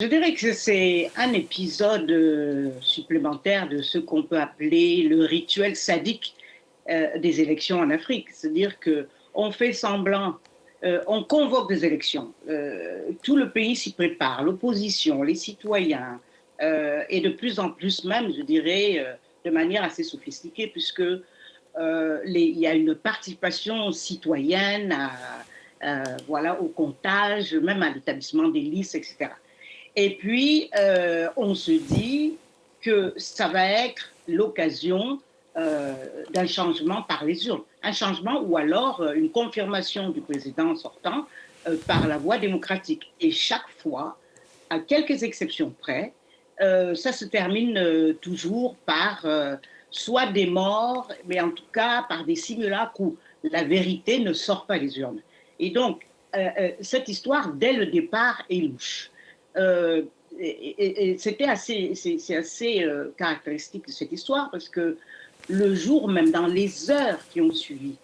Je dirais que c'est un épisode supplémentaire de ce qu'on peut appeler le rituel sadique des élections en Afrique. C'est-à-dire qu'on fait semblant, on convoque des élections, tout le pays s'y prépare, l'opposition, les citoyens, et de plus en plus même, je dirais, de manière assez sophistiquée, puisque il y a une participation citoyenne voilà, au comptage, même à l'établissement des listes, etc. Et puis, on se dit que ça va être l'occasion d'un changement par les urnes. Un changement ou alors une confirmation du président sortant par la voie démocratique. Et chaque fois, à quelques exceptions près, ça se termine toujours par soit des morts, mais en tout cas par des simulacres où la vérité ne sort pas des urnes. Et donc, cette histoire, dès le départ, est louche. Euh, C'était assez, c'est assez caractéristique de cette histoire parce que le jour même, dans les heures qui ont suivi,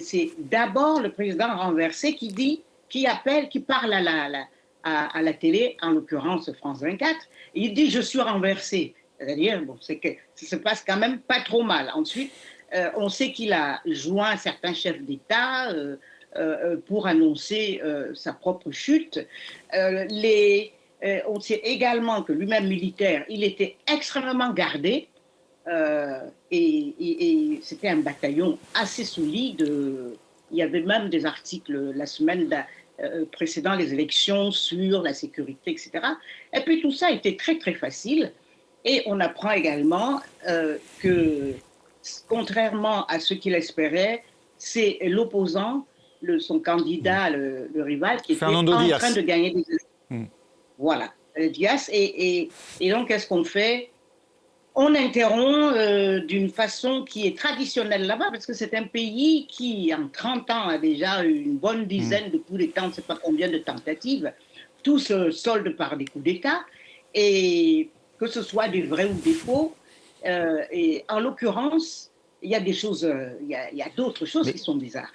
c'est d'abord le président renversé qui dit, qui appelle, qui parle à la télé, en l'occurrence France 24, et il dit je suis renversé. C'est-à-dire, bon, c'est que ça se passe quand même pas trop mal. Ensuite, on sait qu'il a joint certains chefs d'État pour annoncer sa propre chute. On sait également que lui-même militaire, il était extrêmement gardé et c'était un bataillon assez solide. Il y avait même des articles la semaine précédant les élections sur la sécurité, etc. Et puis tout ça était très très facile. Et on apprend également que, contrairement à ce qu'il espérait, c'est l'opposant, son candidat, le rival, qui était Fernando en train Diaz. de gagner des élections. Hmm. Voilà, Diaz. Et donc, qu'est-ce qu'on fait? On interrompt d'une façon qui est traditionnelle là-bas, parce que c'est un pays qui, en 30 ans, a déjà eu une bonne dizaine de coups d'État, on ne sait pas combien de tentatives, tous se soldent par des coups d'État, et que ce soit des vrais ou des faux. Et en l'occurrence, il y a des choses, il y a d'autres choses Mais qui sont bizarres.